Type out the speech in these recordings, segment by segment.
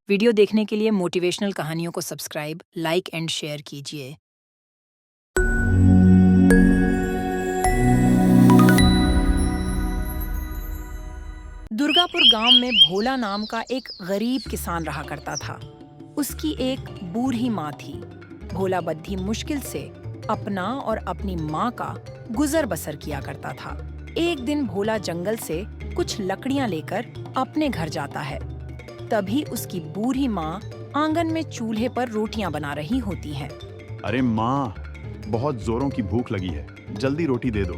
Video देखने के लिए मोटिवेशनल कहानियों को सब्सक्राइब, लाइक एंड शेयर कीजिए। दुर्गापुर गांव में भोला नाम का एक गरीब किसान रहा करता था। उसकी एक बूढ़ी माँ थी। भोला बद्धी मुश्किल से अपना और अपनी माँ का गुजर बसर किया करता था। एक दिन भोला जंगल से कुछ लकड़ियां लेकर अपने घर जाता है। तभी उसकी बूढ़ी माँ आंगन में चूल्हे पर रोटियां बना रही होती हैं। अरे माँ, बहुत जोरों की भूख लगी है, जल्दी रोटी दे दो।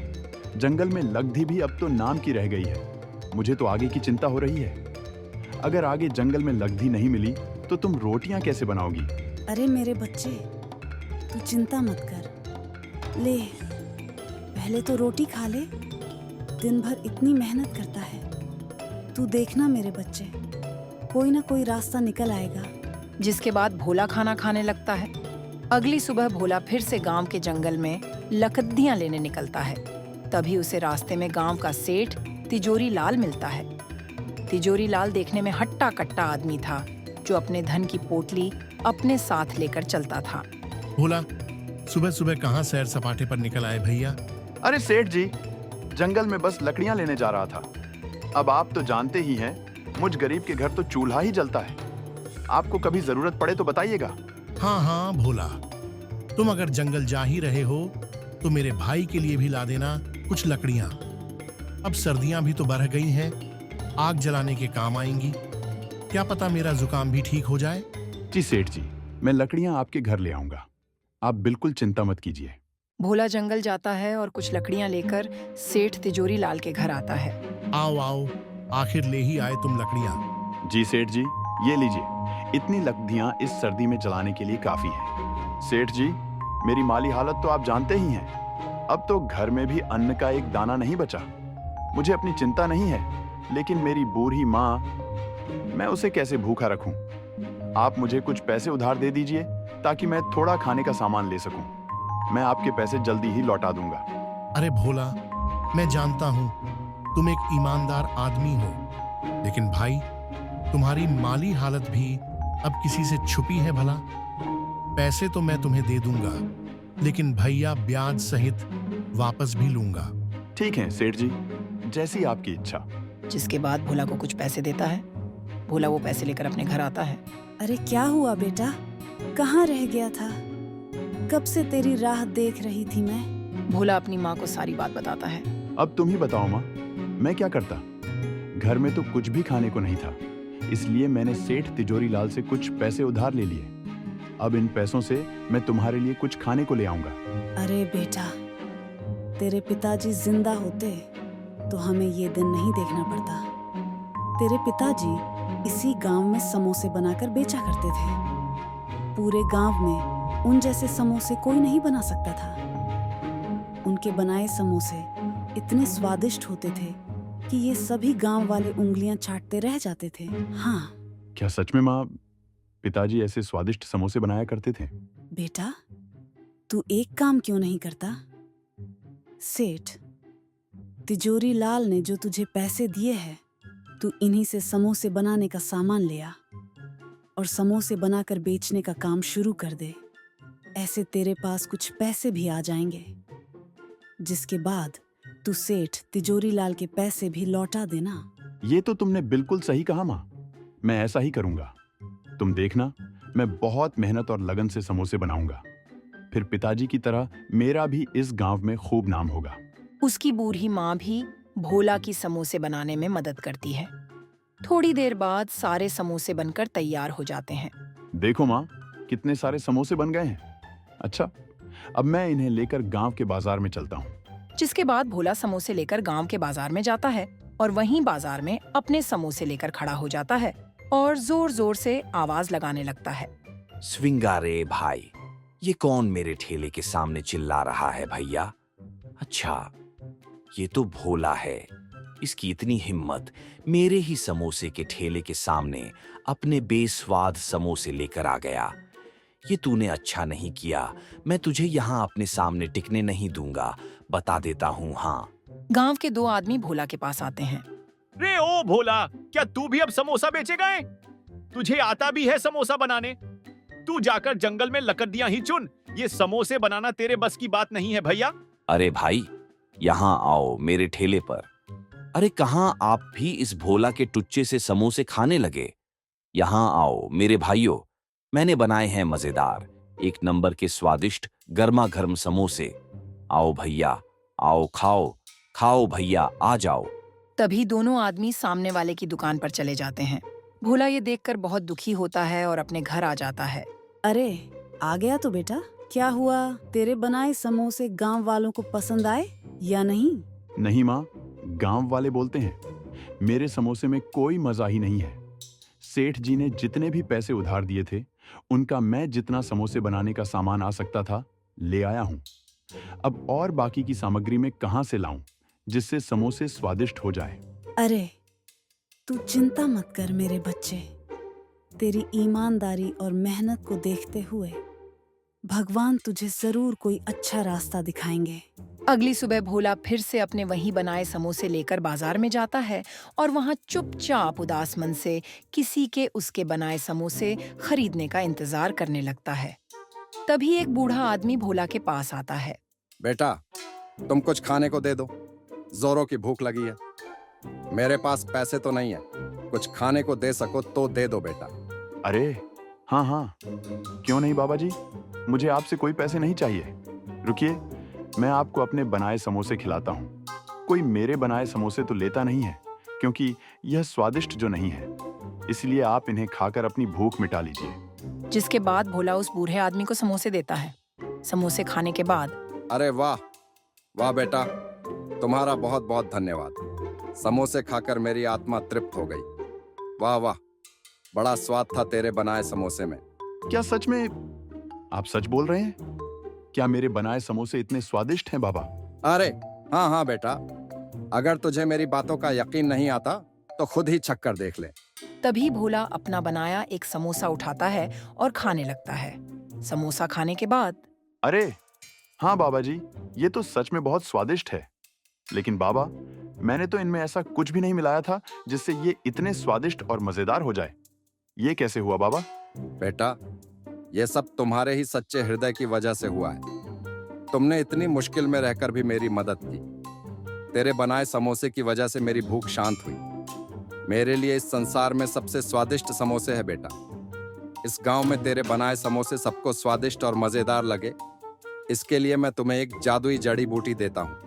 जंगल में लगधी भी अब तो नाम की रह गई है। मुझे तो आगे की चिंता हो रही है। अगर आगे जंगल में लगधी नहीं मिली तो तुम रोटियां कैसे बनाओगी? अरे मेरे बच्चे, तू चिंता मत कर। ले, पहले तो रोटी खा ले। दिन भर इतनी मेहनत करता है। तू देखना मेरे बच्चे, कोई ना कोई रास्ता निकल आएगा। जिसके बाद भोला खाना खाने लगता है। अगली सुबह भोला फिर से गांव के जंगल में लकड़ियां लेने निकलता है। तभी उसे रास्ते में गांव का सेठ तिजोरी लाल मिलता है। तिजोरी लाल देखने में हट्टा कट्टा आदमी था, जो अपने धन की पोटली अपने साथ लेकर चलता था। भोला, सुबह सुबह कहाँ सैर सपाटे पर निकल आए भैया? अरे सेठ जी, जंगल में बस लकड़ियां लेने जा रहा था। अब आप तो जानते ही हैं, मुझ गरीब के घर तो चूल्हा ही जलता है। आपको कभी जरूरत पड़े तो बताइएगा। हाँ हाँ भोला, तुम अगर जंगल जा ही रहे हो तो मेरे भाई के लिए भी ला देना कुछ लकड़ियां। अब सर्दियां भी तो बढ़ गई हैं, आग जलाने के काम आएंगी। क्या पता मेरा जुकाम भी ठीक हो जाए। जी सेठ जी, मैं लकड़ियां आपके घर ले आऊंगा। आप बिल्कुल चिंता मत कीजिए। भोला जंगल जाता है और कुछ लकड़ियां लेकर सेठ तिजोरी लाल के घर आता है। आओ आओ, आखिर ले ही आए तुम लकड़ियां। जी सेठ जी, ये लीजिए। इतनी लकड़ियां इस सर्दी में जलाने के लिए काफी है। सेठ जी, मेरी माली हालत तो आप जानते ही हैं। अब तो घर में भी अन्न का एक दाना नहीं बचा। मुझे अपनी चिंता नहीं है, लेकिन मेरी बूढ़ी माँ, मैं उसे कैसे भूखा रखूं? आप मुझे कुछ पैसे उधार दे दीजिए ताकि मैं थोड़ा खाने का सामान ले सकूं। मैं आपके पैसे जल्दी ही लौटा दूंगा। अरे भोला, मैं जानता हूं तुम एक ईमानदार आदमी हो, लेकिन भाई, तुम्हारी माली हालत भी अब किसी से छुपी है भला? पैसे तो मैं तुम्हें दे दूंगा, लेकिन भैया ब्याज सहित वापस भी लूंगा। ठीक है सेठ जी, जैसी आपकी इच्छा। जिसके बाद भोला को कुछ पैसे देता है। भोला वो पैसे लेकर अपने घर आता है। अरे क्या हुआ बेटा, कहाँ रह गया था? कब से तेरी राह देख रही थी मैं। भोला अपनी माँ को सारी बात बताता है। अब तुम ही बताओ माँ, मैं क्या करता? घर में तो कुछ भी खाने को नहीं था, इसलिए मैंने सेठ तिजोरी लाल से कुछ पैसे उधार ले लिए। अब इन पैसों से मैं तुम्हारे लिए कुछ खाने को ले आऊंगा। अरे बेटा, तेरे पिताजी जिंदा होते तो हमें ये दिन नहीं देखना पड़ता। तेरे पिताजी इसी गांव में समोसे बनाकर बेचा करते थे। पूरे गांव में उन जैसे समोसे कोई नहीं बना सकता था। उनके बनाए समोसे इतने स्वादिष्ट होते थे कि ये सभी गांव वाले उंगलियां चाटते रह जाते थे। हाँ क्या सच में माँ, पिताजी ऐसे स्वादिष्ट समोसे बनाया करते थे? बेटा, तू एक काम क्यों नहीं करता? सेठ तिजोरी लाल ने जो तुझे पैसे दिए हैं, तू इन्हीं से समोसे बनाने का सामान ले आ और समोसे बनाकर बेचने का काम शुरू कर दे। ऐसे तेरे पास कुछ पैसे भी आ जाएंगे, जिसके बाद तू सेठ तिजोरी लाल के पैसे भी लौटा देना। ये तो तुमने बिल्कुल सही कहा माँ, मैं ऐसा ही करूंगा। तुम देखना, मैं बहुत मेहनत और लगन से समोसे बनाऊंगा। फिर पिताजी की तरह मेरा भी इस गांव में खूब नाम होगा। उसकी बूढ़ी माँ भी भोला की समोसे बनाने में मदद करती है। थोड़ी देर बाद सारे समोसे बनकर तैयार हो जाते हैं। देखो माँ, कितने सारे समोसे बन गए हैं। अच्छा, अब मैं इन्हें लेकर गांव के बाजार में चलता हूँ। जिसके बाद भोला समोसे लेकर गांव के बाजार में जाता है और वहीं बाजार में अपने समोसे लेकर खड़ा हो जाता है और जोर जोर से आवाज लगाने लगता है। स्विंगारे भाई, ये कौन मेरे ठेले के सामने चिल्ला रहा है भैया? अच्छा, ये तो भोला है। इसकी इतनी हिम्मत, मेरे ही समोसे के ठेले के सामने अपने बेस्वाद समोसे लेकर आ गया। ये तूने अच्छा नहीं किया। मैं तुझे यहाँ अपने सामने टिकने नहीं दूंगा, बता देता हूँ। हाँ। गांव के दो आदमी भोला के पास आते हैं। रे ओ भोला, क्या तू भी अब समोसा बेचेगा? तुझे आता भी है समोसा बनाने? तू जाकर जंगल में लकड़ियां ही चुन। ये समोसे बनाना तेरे बस की बात नहीं है भैया। अरे भाई, यहाँ आओ मेरे ठेले पर। अरे कहाँ आप भी इस भोला के टुच्चे से समोसे खाने लगे? यहाँ आओ मेरे भाइयों, मैंने बनाए हैं मजेदार, एक नंबर के स्वादिष्ट गर्मा गर्म समोसे। आओ भैया, आओ खाओ, खाओ भैया, आ जाओ। तभी दोनों आदमी सामने वाले की दुकान पर चले जाते हैं। भोला ये देखकर बहुत दुखी होता है और अपने घर आ जाता है। अरे आ गया तो बेटा, क्या हुआ? तेरे बनाए समोसे गांव वालों को पसंद आए या नहीं? नहीं माँ, गांव वाले बोलते हैं मेरे समोसे में कोई मजा ही नहीं है। सेठ जी ने जितने भी पैसे उधार दिए थे, उनका मैं जितना समोसे बनाने का सामान आ सकता था ले आया हूँ। अब और बाकी की सामग्री में कहाँ से लाऊं जिससे समोसे स्वादिष्ट हो जाए। अरे तू चिंता मत कर मेरे बच्चे, तेरी ईमानदारी और मेहनत को देखते हुए भगवान तुझे जरूर कोई अच्छा रास्ता दिखाएंगे। अगली सुबह भोला फिर से अपने वहीं बनाए समोसे लेकर बाजार में जाता है और वहां चुपचाप उदास मन से किसी के उसके बनाए समोसे खरीदने का इंतजार करने लगता है। तभी एक बूढ़ा आदमी भोला के पास आता है। बेटा, तुम कुछ खाने को दे दो, जोरों की भूख लगी है। मेरे पास पैसे तो नहीं है, कुछ खाने को दे सको तो दे दो बेटा। अरे हाँ हाँ, क्यों नहीं बाबा जी, मुझे आपसे कोई पैसे नहीं चाहिए। रुकिए, मैं आपको अपने बनाए समोसे खिलाता हूँ। कोई मेरे बनाए समोसे तो लेता नहीं है, क्योंकि यह स्वादिष्ट जो नहीं है, इसलिए आप इन्हें खाकर अपनी भूख मिटा लीजिए। जिसके बाद भोला उस बूढ़े आदमी को समोसे देता है। समोसे खाने के बाद अरे वाह वाह बेटा, तुम्हारा बहुत बहुत धन्यवाद। समोसे खाकर मेरी आत्मा तृप्त हो गई। वाह वाह, बड़ा स्वाद था तेरे बनाए समोसे में। क्या सच में आप सच बोल रहे हैं? क्या मेरे बनाए समोसे इतने स्वादिष्ट हैं बाबा? अरे हाँ हाँ बेटा, अगर तुझे मेरी बातों का यकीन नहीं आता तो खुद ही चक्कर देख ले। तभी भोला अपना बनाया एक समोसा उठाता है और खाने लगता है। समोसा खाने के बाद अरे हाँ बाबा जी, ये तो सच में बहुत स्वादिष्ट है। लेकिन बाबा, मैंने तो इनमें ऐसा कुछ भी नहीं मिलाया था जिससे ये इतने स्वादिष्ट और मजेदार हो जाए। ये कैसे हुआ बाबा? बेटा, ये सब तुम्हारे ही सच्चे हृदय की वजह से हुआ है। तुमने इतनी मुश्किल में रहकर भी मेरी मदद की। तेरे बनाए समोसे की वजह से मेरी भूख शांत हुई। मेरे लिए इस संसार में सबसे स्वादिष्ट समोसे है बेटा। इस गांव में तेरे बनाए समोसे सबको स्वादिष्ट और मजेदार लगे, इसके लिए मैं तुम्हें एक जादुई जड़ी बूटी देता हूँ।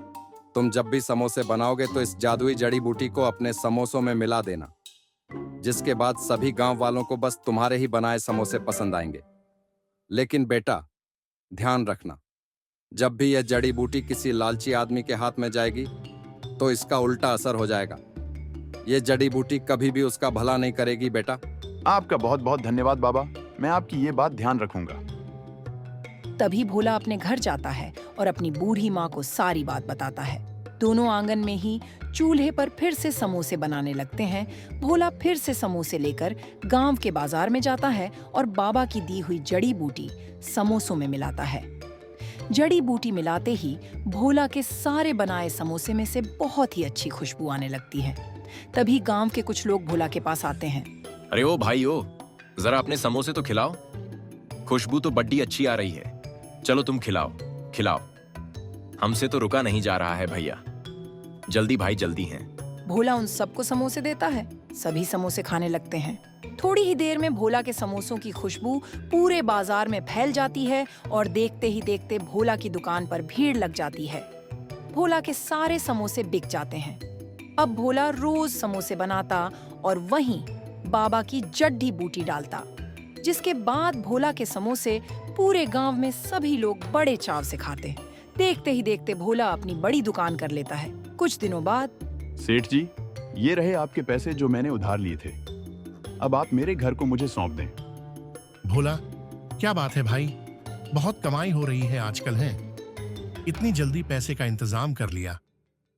तुम जब भी समोसे बनाओगे तो इस जादुई जड़ी बूटी को अपने समोसों में मिला देना, जिसके बाद सभी गांव वालों को बस तुम्हारे ही बनाए समोसे पसंद आएंगे। लेकिन बेटा, ध्यान रखना, जब भी यह जड़ी बूटी किसी लालची आदमी के हाथ में जाएगी तो इसका उल्टा असर हो जाएगा। ये जड़ी बूटी कभी भी उसका भला नहीं करेगी बेटा। आपका बहुत बहुत धन्यवाद बाबा, मैं आपकी ये बात ध्यान रखूंगा। तभी भोला अपने घर जाता है और अपनी बूढ़ी माँ को सारी बात बताता है। दोनों आंगन में ही चूल्हे पर फिर से समोसे बनाने लगते हैं। भोला फिर से समोसे लेकर गांव के बाजार में जाता है और बाबा की दी हुई जड़ी बूटी समोसों में मिलाता है। जड़ी बूटी मिलाते ही भोला के सारे बनाए समोसे में से बहुत ही अच्छी खुशबू आने लगती है। तभी गांव के कुछ लोग भोला के पास आते हैं। अरे ओ भाई ओ, जरा अपने समोसे तो खिलाओ, खुशबू तो बड्डी अच्छी आ रही है। चलो तुम खिलाओ खिलाओ, हमसे तो रुका नहीं जा रहा है भैया, जल्दी भाई जल्दी हैं। भोला उन सबको समोसे देता है। सभी समोसे खाने लगते हैं। थोड़ी ही देर में भोला के समोसों की खुशबू पूरे बाजार में फैल जाती है और देखते ही देखते भोला की दुकान पर भीड़ लग जाती है। भोला के सारे समोसे बिक जाते हैं। अब भोला रोज समोसे बनाता और वहीं बाबा की जड्डी बूटी डालता, जिसके बाद भोला के समोसे पूरे गांव में सभी लोग बड़े चाव से खाते। देखते ही देखते भोला अपनी बड़ी दुकान कर लेता है। कुछ दिनों बाद सेठ जी, ये रहे आपके पैसे जो मैंने उधार लिए थे। अब आप मेरे घर को मुझे सौंप दें। भोला, क्या बात है भाई, बहुत कमाई हो रही है आजकल है। इतनी जल्दी पैसे का इंतजाम कर लिया,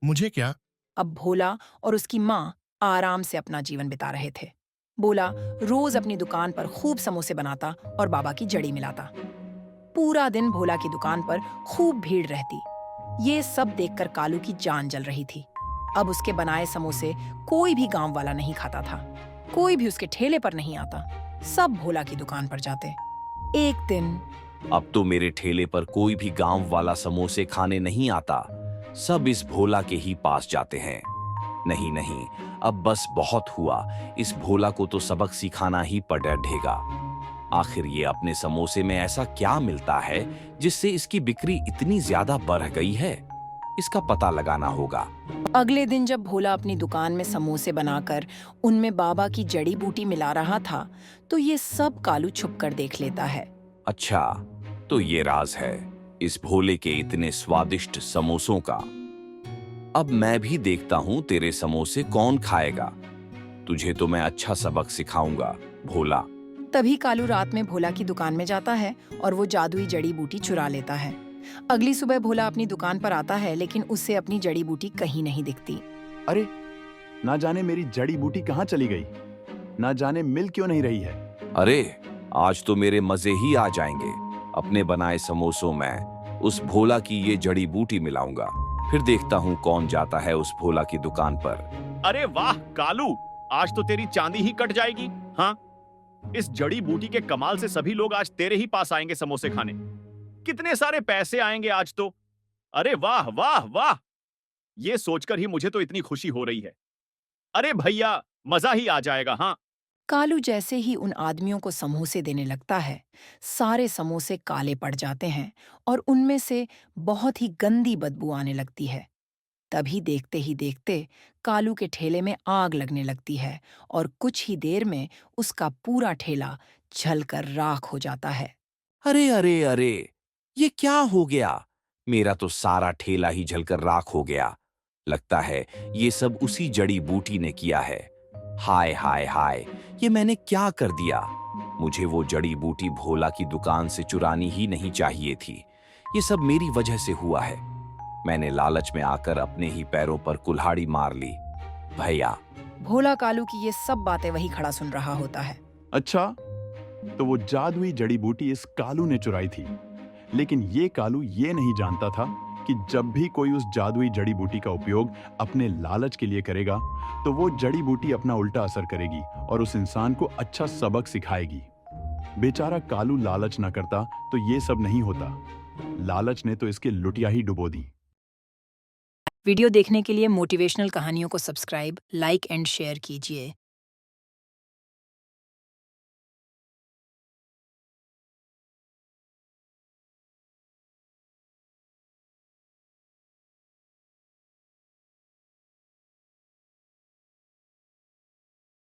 मुझे क्या? अब भोला और उसकी माँ आराम से अपना जीवन बिता रहे थे। भोला रोज अपनी दुकान पर खूब समोसे बनाता और बाबा की जड़ी मिलाता। पूरा दिन भोला की दुकान पर खूब भीड़ रहती। ये सब देखकर कालू की जान जल रही थी। अब उसके बनाए समोसे कोई भी गांव वाला नहीं खाता था। कोई भी उसके ठेले पर नहीं आता। सब भोला की दुकान पर जाते। एक दिन अब तो मेरे ठेले पर कोई भी गांव वाला समोसे खाने नहीं आता। सब इस भोला के ही पास जाते हैं। नहीं नहीं, अब बस बहुत हुआ। इस भोला को तो सबक सिखाना ही पड़ेगा। आखिर ये अपने समोसे में ऐसा क्या मिलता है जिससे इसकी बिक्री इतनी ज्यादा बढ़ गई है? इसका पता लगाना होगा। अगले दिन जब भोला अपनी दुकान में समोसे बनाकर उनमें बाबा की जड़ी बूटी मिला रहा था, तो ये सब कालू छुपकर देख लेता है। अच्छा, तो ये राज है इस भोले के इतने स्वादिष्ट समोसों का। अब मैं भी देखता हूं तेरे समोसे कौन खाएगा। तुझे तो मैं अच्छा सबक सिखाऊंगा भोला। तभी कालू रात में भोला की दुकान में जाता है और वो जादुई जड़ी बूटी चुरा लेता है। अगली सुबह भोला अपनी दुकान पर आता है, लेकिन उससे अपनी जड़ी बूटी कहीं नहीं दिखती। अरे, ना जाने मेरी जड़ी बूटी कहाँ चली गई, ना जाने मिल क्यों नहीं रही है। अरे, आज तो मेरे मजे ही आ जाएंगे। अपने बनाए समोसों में उस भोला की ये जड़ी बूटी मिलाऊंगा। फिर देखता हूँ कौन जाता है उस भोला की दुकान पर। अरे वाह कालू, आज तो तेरी चांदी ही कट जाएगी। हाँ, इस जड़ी बूटी के कमाल से सभी लोग आज तेरे ही पास आएंगे समोसे खाने। कितने सारे पैसे आएंगे आज तो। अरे वाह वाह वाह, ये सोचकर ही मुझे तो इतनी खुशी हो रही है। अरे भैया, मजा ही आ जाएगा। हाँ, कालू जैसे ही उन आदमियों को समोसे देने लगता है, सारे समोसे काले पड़ जाते हैं और उनमें से बहुत ही गंदी बदबू आने लगती है। तभी देखते ही देखते कालू के ठेले में आग लगने लगती है और कुछ ही देर में उसका पूरा ठेला जलकर राख हो जाता है। अरे अरे अरे, ये क्या हो गया? मेरा तो सारा ठेला ही जलकर राख हो गया। लगता है ये सब उसी जड़ी बूटी ने किया है। हाय हाय हाय, ये मैंने क्या कर दिया? मुझे वो जड़ी बूटी भोला की दुकान से चुरानी ही नहीं चाहिए थी। ये सब मेरी वजह से हुआ है। मैंने लालच में आकर अपने ही पैरों पर कुल्हाड़ी मार ली। भैया, भोला कालू की ये सब बातें वही खड़ा सुन रहा होता है। अच्छा, तो वो जादुई जड़ी बूटी इस कालू ने चुराई थी। लेकिन ये कालू ये नहीं जानता था कि जब भी कोई उस जादुई जड़ी बूटी का उपयोग अपने लालच के लिए करेगा, तो वो जड़ी बूटी अपना उल्टा असर करेगी और उस इंसान को अच्छा सबक सिखाएगी। बेचारा कालू लालच न करता तो ये सब नहीं होता। लालच ने तो इसके लुटिया ही डुबो दी। वीडियो देखने के लिए मोटिवेशनल कहानियों को सब्सक्राइब, लाइक एंड शेयर कीजिए।